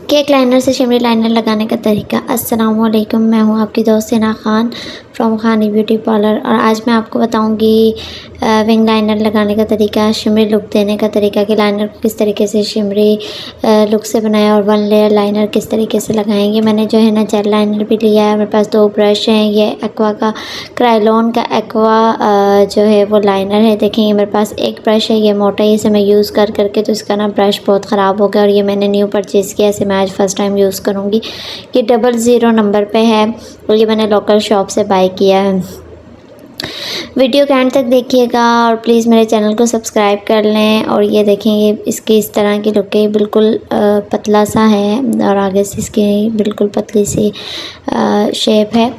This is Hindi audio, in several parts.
केक लाइनर से शिमरी लाइनर लगाने का तरीका। अस्सलामुअलैकुम, मैं हूँ आपकी दोस्त हिना खान फ्रॉम खानी ब्यूटी पार्लर और आज मैं आपको बताऊँगी विंग लाइनर लगाने का तरीका, शिमरी लुक देने का तरीका कि लाइनर को किस तरीके से शिमरी लुक से बनाया और 1 लेयर लाइनर किस तरीके से लगाएंगे। मैंने जो है ना जेल लाइनर भी लिया है, मेरे पास 2 ब्रश हैं। ये एक्वा का क्रायोलन का एक्वा जो है वो लाइनर है। देखेंगे मेरे पास एक ब्रश है, ये मोटा है, इसे मैं यूज़ करके तो इसका ना ब्रश बहुत ख़राब हो गया और ये मैंने न्यू परचेज़ किया, इसे मैं आज फर्स्ट टाइम यूज़ करूँगी। ये 00 नंबर पे है और ये मैंने लोकल शॉप से बाय किया है। वीडियो के एंड तक देखिएगा और प्लीज़ मेरे चैनल को सब्सक्राइब कर लें। और ये देखेंगे इसकी इस तरह की लुक है, बिल्कुल पतला सा है और आगे से इसकी बिल्कुल पतली सी शेप है।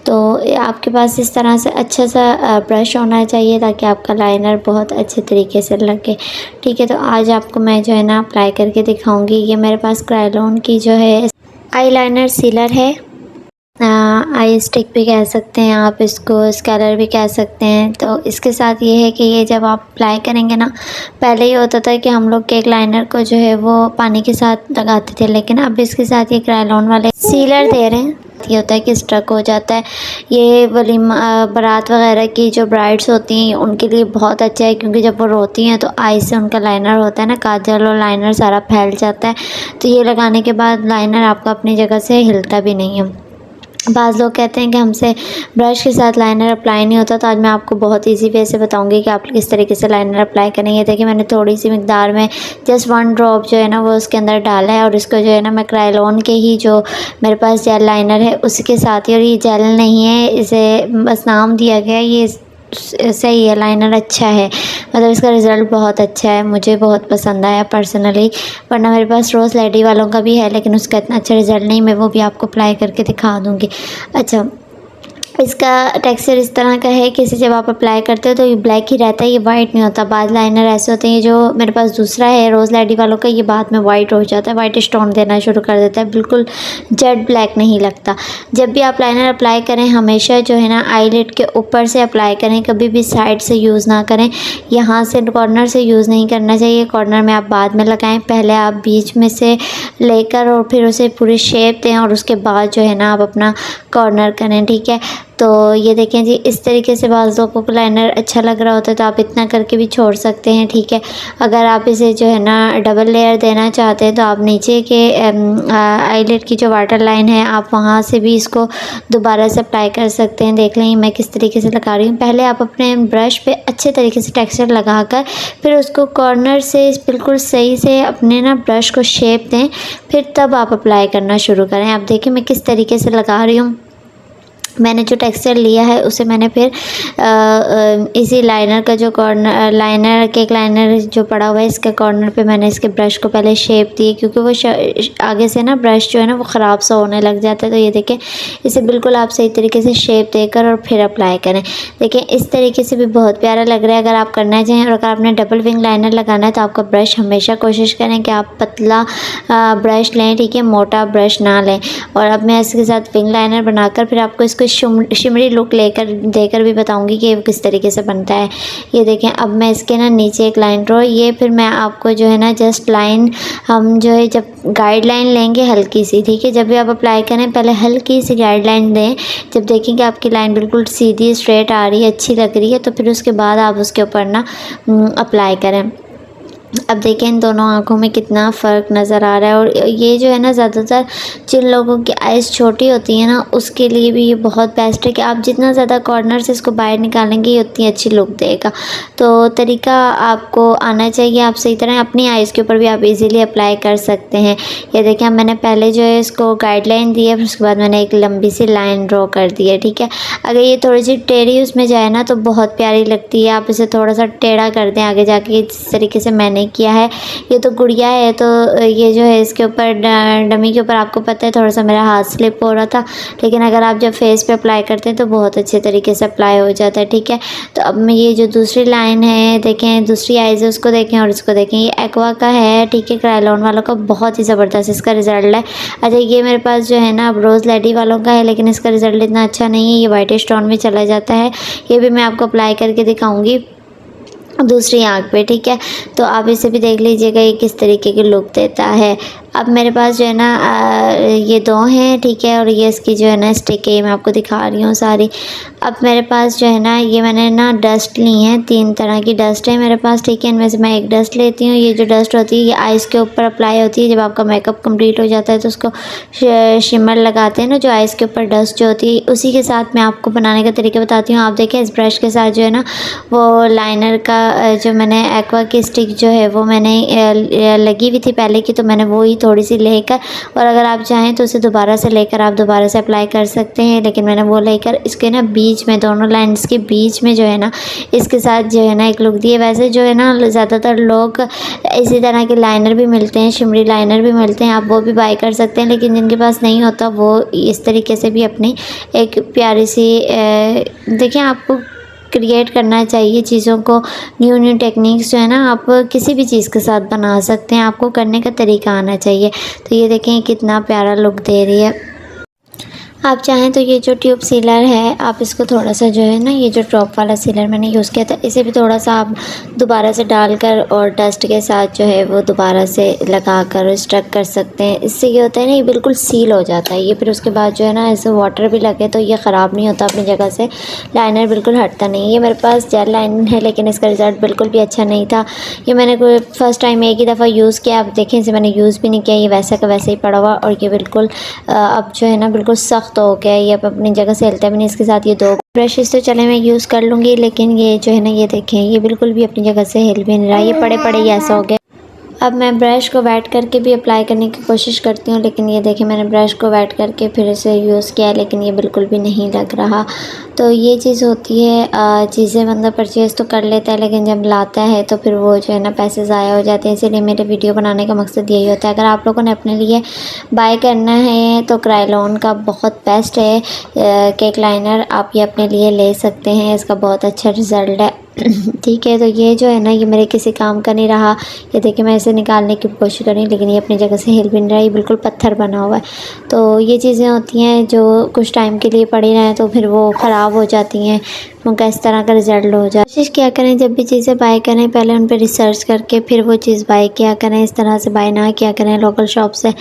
तो आपके पास इस तरह से अच्छा सा ब्रश होना चाहिए ताकि आपका लाइनर बहुत अच्छे तरीके से लगे। ठीक है, तो आज आपको मैं जो है ना अप्लाई करके दिखाऊंगी। ये मेरे पास क्रायोलन की जो है आई लाइनर सीलर है, आई स्टिक भी कह सकते हैं आप इसको, स्केलर भी कह सकते हैं। तो इसके साथ ये है कि ये जब आप अप्लाई करेंगे ना, पहले ये होता था कि हम लोग केक लाइनर को जो है वो पानी के साथ लगाते थे, लेकिन अब इसके साथ ये क्रायोलन वाले सीलर दे रहे हैं। ये होता है कि स्ट्रक हो जाता है। ये वलीमा बारात वगैरह की जो ब्राइड्स होती हैं उनके लिए बहुत अच्छा है, क्योंकि जब वो रोती हैं तो आई से उनका लाइनर होता है ना, काजल और लाइनर सारा फैल जाता है। तो ये लगाने के बाद लाइनर आपका अपनी जगह से हिलता भी नहीं है। बाज़ लोग कहते हैं कि हमसे ब्रश के साथ लाइनर अप्लाई नहीं होता, तो आज मैं आपको बहुत इजी वे से बताऊंगी कि आप किस तरीके से लाइनर अप्लाई करेंगे। देखिए मैंने थोड़ी सी मिकदार में जस्ट 1 ड्रॉप जो है ना वो उसके अंदर डाला है और इसको जो है ना मैं क्रायोलन के ही जो मेरे पास जेल लाइनर है उसके साथ ही, और ये जेल नहीं है, इसे बस नाम दिया गया, ये सही है, लाइनर अच्छा है, मतलब इसका रिज़ल्ट बहुत अच्छा है, मुझे बहुत पसंद आया पर्सनली। वरना मेरे पास रोज़ लेडी वालों का भी है लेकिन उसका इतना अच्छा रिज़ल्ट नहीं, मैं वो भी आपको अप्लाई करके दिखा दूँगी। अच्छा, इसका टेक्सचर इस तरह का है कि इसे जब आप अप्लाई करते हो तो ये ब्लैक ही रहता है, ये वाइट नहीं होता। बाद लाइनर ऐसे होते हैं, ये जो मेरे पास दूसरा है रोज़ लेडी वालों का, ये बाद में वाइट हो जाता है, वाइट स्टोन देना शुरू कर देता है, बिल्कुल जेट ब्लैक नहीं लगता। जब भी आप लाइनर अप्लाई करें हमेशा जो है ना आईलिड के ऊपर से अप्लाई करें, कभी भी साइड से यूज़ ना करें, यहाँ से कॉर्नर से यूज़ नहीं करना चाहिए। कॉर्नर में आप बाद में लगाएँ, पहले आप बीच में से लेकर और फिर उसे पूरी शेप दें और उसके बाद जो है ना आप अपना कॉर्नर करें। ठीक है, तो ये देखें जी, इस तरीके से बाज़ लोगों को लाइनर अच्छा लग रहा होता है तो आप इतना करके भी छोड़ सकते हैं। ठीक है, अगर आप इसे जो है ना डबल लेयर देना चाहते हैं तो आप नीचे के आईलिड की जो वाटर लाइन है आप वहाँ से भी इसको दोबारा से अप्लाई कर सकते हैं। देख लें मैं किस तरीके से लगा रही हूँ। पहले आप अपने ब्रश पे अच्छे तरीके से टेक्सचर लगा कर फिर उसको कॉर्नर से बिल्कुल सही से अपने ना ब्रश को शेप दें, फिर तब आप अप्लाई करना शुरू करें। आप देखें मैं किस तरीके से लगा रही हूँ। मैंने जो टेक्सचर लिया है उसे मैंने फिर इसी लाइनर का जो कॉर्नर लाइनर केक लाइनर जो पड़ा हुआ है इसके कॉर्नर पे मैंने इसके ब्रश को पहले शेप दी, क्योंकि वो आगे से ना ब्रश जो है ना वो ख़राब सा होने लग जाता है। तो ये देखें, इसे बिल्कुल आप सही तरीके से शेप देकर और फिर अप्लाई करें। देखें इस तरीके से भी बहुत प्यारा लग रहा है। अगर आप करना चाहें और अगर आपने डबल विंग लाइनर लगाना है तो आपका ब्रश हमेशा कोशिश करें कि आप पतला ब्रश लें, ठीक है, मोटा ब्रश ना लें। और अब मैं इसके साथ विंग लाइनर बनाकर फिर आपको इसको शिमरी लुक देकर भी बताऊंगी कि वो किस तरीके से बनता है। ये देखें, अब मैं इसके ना नीचे एक लाइन ड्रॉ, ये फिर मैं आपको जो है ना जस्ट लाइन, हम जो है जब गाइडलाइन लेंगे हल्की सी, ठीक है, जब भी आप अप्लाई करें पहले हल्की सी गाइडलाइन दें। जब देखेंगे आपकी लाइन बिल्कुल सीधी स्ट्रेट आ रही है, अच्छी लग रही है, तो फिर उसके बाद आप उसके ऊपर ना अप्लाई करें। अब देखें इन दोनों आँखों में कितना फ़र्क नज़र आ रहा है। और ये जो है ना ज़्यादातर जिन लोगों की आइज़ छोटी होती है ना उसके लिए भी ये बहुत बेस्ट है कि आप जितना ज़्यादा कॉर्नर से इसको बाहर निकालेंगे ये उतनी अच्छी लुक देगा। तो तरीका आपको आना चाहिए, आप सही तरह अपनी आइज़ के ऊपर भी आप इजीली अप्लाई कर सकते हैं। ये देखें, मैंने पहले जो है इसको गाइडलाइन दी है, फिर उसके बाद मैंने एक लंबी सी लाइन ड्रॉ कर दी है। ठीक है, अगर ये थोड़ी सी टेढ़ी उसमें जाए ना तो बहुत प्यारी लगती है, आप इसे थोड़ा सा टेढ़ा कर दें आगे जाके, इस तरीके से मैंने किया है। ये तो गुड़िया है तो ये जो है इसके ऊपर डमी के ऊपर आपको पता है थोड़ा सा मेरा हाथ स्लिप हो रहा था, लेकिन अगर आप जब फेस पे अप्लाई करते हैं तो बहुत अच्छे तरीके से अप्लाई हो जाता है। ठीक है, तो अब मैं ये जो दूसरी लाइन है देखें, दूसरी आइज़ है उसको देखें और इसको देखें, ये एक्वा का है, ठीक है, क्रायोलन वालों का, बहुत ही ज़बरदस्त इसका रिज़ल्ट है। अच्छा, ये मेरे पास जो है ना अब रोज़ लेडी वालों का है लेकिन इसका रिज़ल्ट इतना अच्छा नहीं है, ये वाइट स्टोन में चला जाता है। ये भी मैं आपको अप्लाई करके दिखाऊँगी दूसरी आँख पे। ठीक है, तो आप इसे भी देख लीजिएगा ये किस तरीके की लुक देता है। अब मेरे पास जो है ना ये 2 हैं, ठीक है, और ये इसकी जो है ना स्टिक है, ये मैं आपको दिखा रही हूँ सारी। अब मेरे पास जो है ना ये मैंने ना डस्ट ली हैं, 3 तरह की डस्ट है मेरे पास, ठीक है। इनमें से मैं एक डस्ट लेती हूँ। ये जो डस्ट होती है ये आइज़ के ऊपर अप्लाई होती है। जब आपका मेकअप कंप्लीट हो जाता है तो उसको शिमर लगाते हैं ना, जो आइज़ के ऊपर डस्ट जो होती है, उसी के साथ मैं आपको बनाने का तरीका बताती हूँ। आप देखें, इस ब्रश के साथ जो है ना वो लाइनर का जो मैंने एक्वा की स्टिक जो है वो मैंने लगी हुई थी पहले की, तो मैंने वो ही थोड़ी सी लेकर, और अगर आप चाहें तो उसे दोबारा से लेकर आप दोबारा से अप्लाई कर सकते हैं, लेकिन मैंने वो लेकर इसके ना बीच में, दोनों लाइन्स के बीच में जो है ना इसके साथ जो है ना एक लुक दी है। वैसे जो है ना ज़्यादातर लोग इसी तरह के लाइनर भी मिलते हैं, शिमरी लाइनर भी मिलते हैं, आप वो भी बाय कर सकते हैं, लेकिन जिनके पास नहीं होता वो इस तरीके से भी अपनी एक प्यारी सी देखिए, आपको क्रिएट करना चाहिए चीज़ों को। न्यू टेक्निक्स जो है ना आप किसी भी चीज़ के साथ बना सकते हैं, आपको करने का तरीका आना चाहिए। तो ये देखें कितना प्यारा लुक दे रही है। आप चाहें तो ये जो ट्यूब सीलर है, आप इसको थोड़ा सा जो है ना, ये जो ड्रॉप वाला सीलर मैंने यूज़ किया था, इसे भी थोड़ा सा आप दोबारा से डालकर और डस्ट के साथ जो है वो दोबारा से लगाकर स्टक कर सकते हैं। इससे ये होता है ना, ये बिल्कुल सील हो जाता है ये। फिर उसके बाद जो है ना ऐसे वाटर भी लगे तो ये ख़राब नहीं होता अपनी जगह से, लाइनर बिल्कुल हटता नहीं। ये मेरे पास जेल लाइन है, लेकिन इसका रिज़ल्ट बिल्कुल भी अच्छा नहीं था। ये मैंने फ़र्स्ट टाइम एक ही दफ़ा यूज़ किया। आप देखें, इसे मैंने यूज़ भी नहीं किया, ये वैसा का वैसे ही पड़ा हुआ, और ये बिल्कुल अब जो है ना बिल्कुल सख्त हो गया, ये अब अपनी जगह से हिलता भी नहीं। इसके साथ ये 2 ब्रशेस तो चले मैं यूज़ कर लूँगी, लेकिन ये जो है ना ये देखें, ये बिल्कुल भी अपनी जगह से हिल भी नहीं रहा, ये पड़े पड़े ही ऐसा हो गया। अब मैं ब्रश को वेट करके भी अप्लाई करने की कोशिश करती हूँ, लेकिन ये देखें मैंने ब्रश को वेट करके फिर इसे यूज़ किया, लेकिन ये बिल्कुल भी नहीं लग रहा। तो ये चीज़ होती है, चीज़ें बंदा परचेज़ तो कर लेता है, लेकिन जब लाता है तो फिर वो जो है ना पैसे ज़ाया हो जाते हैं। इसीलिए मेरे वीडियो बनाने का मकसद यही होता है। अगर आप लोगों ने अपने लिए बाय करना है तो क्रायोलॉन का बहुत बेस्ट है केक लाइनर, आप ये अपने लिए ले सकते हैं, इसका बहुत अच्छा रिज़ल्ट है। ठीक है, तो ये जो है ना ये मेरे किसी काम का नहीं रहा। ये देखिए मैं इसे निकालने की कोशिश कर रही हूँ, लेकिन ये अपनी जगह से हिल भी नहीं रहा, ये बिल्कुल पत्थर बना हुआ है। तो ये चीज़ें होती हैं जो कुछ टाइम के लिए पड़ी रहें तो फिर वो ख़राब हो जाती हैं, उनका इस तरह का रिज़ल्ट हो जाए। कोशिश क्या करें, जब भी चीज़ें बाय करें पहले उन पर रिसर्च करके फिर वो चीज़ बाय किया करें, इस तरह से बाय ना किया करें लोकल शॉप से।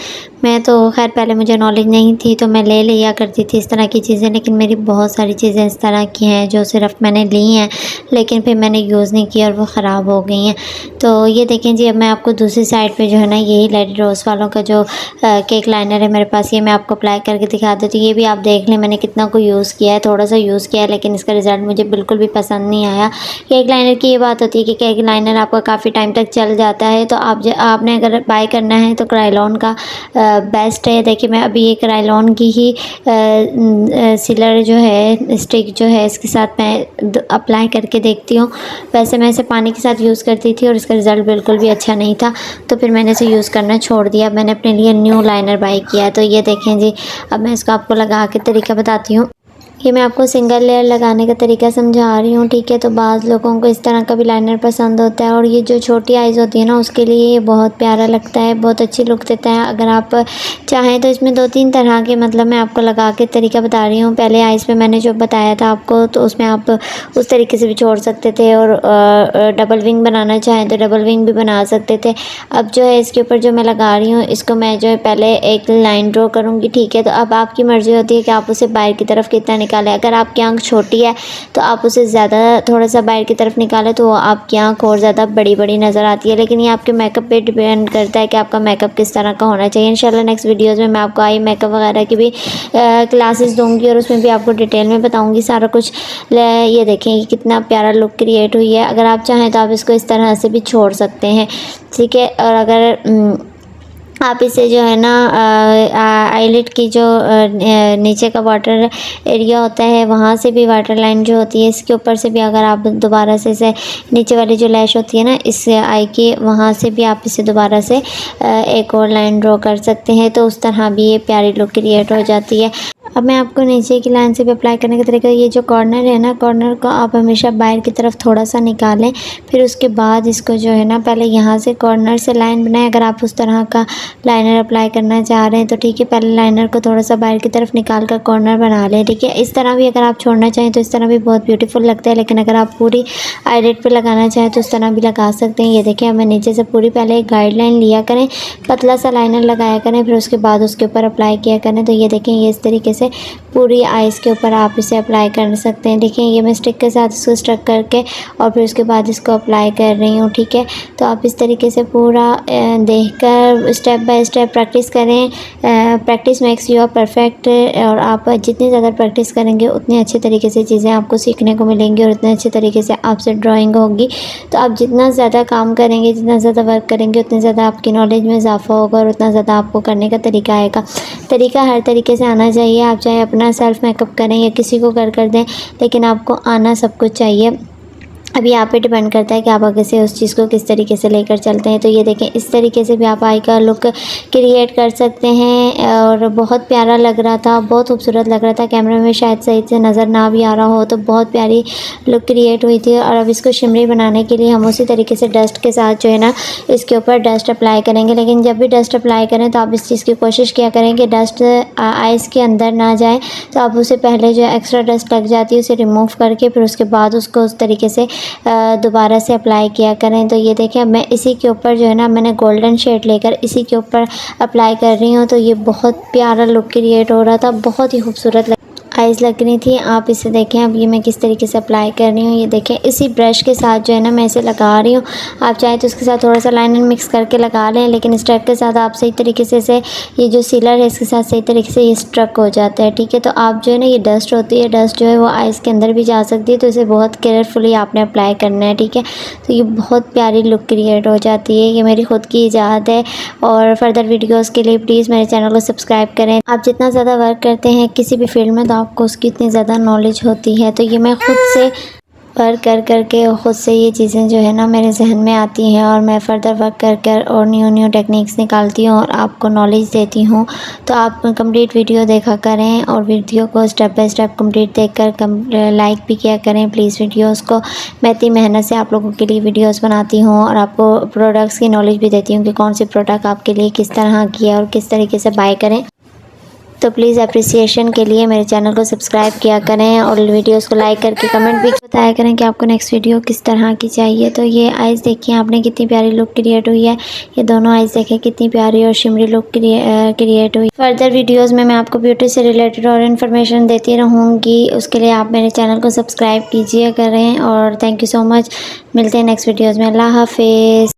मैं तो खैर पहले मुझे नॉलेज नहीं थी तो मैं ले लिया करती थी इस तरह की चीज़ें, लेकिन मेरी बहुत सारी चीज़ें इस तरह की हैं जो सिर्फ मैंने ली हैं, लेकिन फिर मैंने यूज़ नहीं किया और वो ख़राब हो गई हैं। तो ये देखें जी, अब मैं आपको दूसरी साइड पे जो है ना यही लेडी रोज़ वालों का जो केक लाइनर है मेरे पास, ये मैं आपको अप्लाई करके दिखा देती हूँ। ये भी आप देख लें मैंने कितना को यूज़ किया है, थोड़ा सा यूज़ किया है, लेकिन इसका रिज़ल्ट मुझे बिल्कुल भी पसंद नहीं आया। केक लाइनर की ये बात होती है कि केक लाइनर आपका काफ़ी टाइम तक चल जाता है, तो आपने अगर बाय करना है तो क्रायोलॉन का बेस्ट है। देखिए मैं अभी ये क्रायोलॉन की ही सीलर जो है, स्टिक जो है, इसके साथ मैं अप्लाई करके देखती हूँ। वैसे मैं इसे पानी के साथ यूज़ करती थी और इसका रिज़ल्ट बिल्कुल भी अच्छा नहीं था, तो फिर मैंने इसे यूज़ करना छोड़ दिया। मैंने अपने लिए न्यू लाइनर बाय किया। तो ये देखें जी, अब मैं इसको आपको लगा के तरीका बताती हूँ। ये मैं आपको सिंगल लेयर लगाने का तरीका समझा रही हूँ, ठीक है। तो बाज़ लोगों को इस तरह का भी लाइनर पसंद होता है, और ये जो छोटी आइज़ होती है ना उसके लिए ये बहुत प्यारा लगता है, बहुत अच्छी लुक देता है। अगर आप चाहें तो इसमें 2-3 तरह के, मतलब मैं आपको लगा के तरीका बता रही हूँ। पहले आइज़ पे मैंने जो बताया था आपको, तो उसमें आप उस तरीके से भी छोड़ सकते थे, और डबल विंग बनाना चाहें तो डबल विंग भी बना सकते थे। अब जो है इसके ऊपर जो मैं लगा रही हूँ, इसको मैं जो है पहले एक लाइन ड्रॉ करूँगी, ठीक है। तो अब आपकी मर्ज़ी होती है कि आप उसे बाहर की तरफ कितना निकालें। अगर आपकी आँख छोटी है तो आप उसे ज़्यादा थोड़ा सा बाहर की तरफ निकालें तो आपकी आँख और ज़्यादा बड़ी बड़ी नज़र आती है, लेकिन ये आपके मेकअप पे डिपेंड करता है कि आपका मेकअप किस तरह का होना चाहिए। इंशाल्लाह नेक्स्ट वीडियोज़ में मैं आपको आई मेकअप वगैरह की भी क्लासेस दूँगी, और उसमें भी आपको डिटेल में बताऊँगी सारा कुछ। ये देखें ये कितना प्यारा लुक क्रिएट हुई है। अगर आप चाहें तो आप इसको इस तरह से भी छोड़ सकते हैं, ठीक है। और अगर आप इसे जो है ना आईलिड की जो नीचे का वाटर एरिया होता है वहाँ से भी वाटर लाइन जो होती है इसके ऊपर से भी, अगर आप दोबारा से इसे नीचे वाली जो लैश होती है ना इस आई की, वहाँ से भी आप इसे दोबारा से एक और लाइन ड्रॉ कर सकते हैं। तो उस तरह भी ये प्यारी लुक क्रिएट हो जाती है। अब मैं आपको नीचे की लाइन से भी अप्लाई करने का तरीका, ये जो कॉर्नर है ना, कॉर्नर को आप हमेशा बाहर की तरफ थोड़ा सा निकालें। फिर उसके बाद इसको जो है ना, पहले यहाँ से कॉर्नर से लाइन बनाएं। अगर आप उस तरह का लाइनर अप्लाई करना चाह रहे हैं तो ठीक है, पहले लाइनर को थोड़ा सा बाहर की तरफ निकाल कर कॉर्नर बना लें। ठीक है, इस तरह भी अगर आप छोड़ना चाहें तो इस तरह भी बहुत ब्यूटीफुल लगता है, लेकिन अगर आप पूरी आईलेट पे लगाना चाहें तो इस तरह भी लगा सकते हैं। ये देखिए, हमें नीचे से पूरी पहले एक गाइडलाइन लिया करें, पतला सा लाइनर लगाया करें, फिर उसके बाद उसके ऊपर अप्लाई किया करें। तो ये देखें, ये इस तरीके से पूरी आइज़ के ऊपर आप इसे अप्लाई कर सकते हैं। देखिए, ये मैं स्टिक के साथ इसको स्टक करके और फिर उसके बाद इसको अप्लाई कर रही हूँ। ठीक है, तो आप इस तरीके से पूरा देखकर स्टेप बाय स्टेप प्रैक्टिस करें। प्रैक्टिस मेक्स यू परफेक्ट, और आप जितनी ज़्यादा प्रैक्टिस करेंगे उतनी अच्छी तरीके से चीज़ें आपको सीखने को मिलेंगी और उतने अच्छे तरीके से आपसे ड्राइंग होगी। तो आप जितना ज़्यादा काम करेंगे, जितना ज़्यादा वर्क करेंगे, उतनी ज़्यादा आपकी नॉलेज में इजाफा होगा और उतना ज़्यादा आपको करने का तरीका आएगा। तरीका हर तरीके से आना चाहिए। आप चाहे अपना सेल्फ मेकअप करें या किसी को कर दें, लेकिन आपको आना सब कुछ चाहिए। अभी आप पे डिपेंड करता है कि आप आगे से उस चीज़ को किस तरीके से लेकर चलते हैं। तो ये देखें, इस तरीके से भी आप आई का लुक क्रिएट कर सकते हैं और बहुत प्यारा लग रहा था, बहुत खूबसूरत लग रहा था। कैमरे में शायद सही से नज़र ना भी आ रहा हो, तो बहुत प्यारी लुक क्रिएट हुई थी। और अब इसको शिमरी बनाने के लिए हम उसी तरीके से डस्ट के साथ जो है ना, इसके ऊपर डस्ट अप्लाई करेंगे। लेकिन जब भी डस्ट अप्लाई करें तो आप इस चीज़ की कोशिश किया करें कि डस्ट आइज़ के अंदर ना जाए। तो आप उसे पहले जो एक्स्ट्रा डस्ट लग जाती है उसे रिमूव करके फिर उसके बाद उसको उस तरीके से दोबारा से अप्लाई किया करें। तो ये देखें, अब मैं इसी के ऊपर जो है ना, मैंने गोल्डन शेड लेकर इसी के ऊपर अप्लाई कर रही हूँ। तो ये बहुत प्यारा लुक क्रिएट हो रहा था, बहुत ही खूबसूरत आइज़ लग रही थी। आप इसे देखें, अब ये मैं किस तरीके से अप्लाई कर रही हूँ। ये देखें, इसी ब्रश के साथ जो है ना मैं इसे लगा रही हूँ। आप चाहे तो इसके साथ थोड़ा सा लाइनर मिक्स करके लगा लें, लेकिन स्ट्रक के साथ आप सही तरीके से इसे, ये जो सीलर है इसके साथ सही तरीके से ये स्ट्रक हो जाता है। ठीक है, तो आप जो है ना, ये डस्ट होती है, डस्ट जो है वो आइज़ के अंदर भी जा सकती है, तो इसे बहुत केयरफुली आपने अप्लाई करना है। ठीक है, तो ये बहुत प्यारी लुक क्रिएट हो जाती है। ये मेरी खुद की इजाज़त है, और फर्दर वीडियोज़ के लिए प्लीज़ मेरे चैनल को सब्सक्राइब करें। आप जितना ज़्यादा वर्क करते हैं किसी भी फील्ड में, तो आपको उसकी इतनी ज़्यादा नॉलेज होती है। तो ये मैं ख़ुद से वर्क कर के ख़ुद से ये चीज़ें जो है ना मेरे जहन में आती हैं, और मैं फ़र्दर वर्क कर और न्यू टेक्निक्स निकालती हूँ और आपको नॉलेज देती हूँ। तो आप कंप्लीट वीडियो देखा करें और वीडियो को स्टेप बाय स्टेप कंप्लीट देखकर लाइक भी किया करें प्लीज़ वीडियोस को। मैं इतनी मेहनत से आप लोगों के लिए वीडियोस बनाती हूँ और आपको प्रोडक्ट्स की नॉलेज भी देती हूँ कि कौन सी प्रोडक्ट आपके लिए किस तरह की है और किस तरीके से बाय करें। तो प्लीज़ अप्रिसिएशन के लिए मेरे चैनल को सब्सक्राइब किया करें और वीडियोस को लाइक करके कमेंट भी बताया करें कि आपको नेक्स्ट वीडियो किस तरह की चाहिए। तो ये आइज़ देखिए आपने कितनी प्यारी लुक क्रिएट हुई है। ये दोनों आइज़ देखें कितनी प्यारी और शिमरी लुक क्रिएट हुई। फर्दर वीडियोज़ में मैं आपको ब्यूटी से रिलेटेड और इन्फॉर्मेशन देती रहूँगी। उसके लिए आप मेरे चैनल को सब्सक्राइब कीजिए करें, और थैंक यू सो मच। मिलते हैं नेक्स्ट वीडियोज़ में। अल्लाह हाफिज़।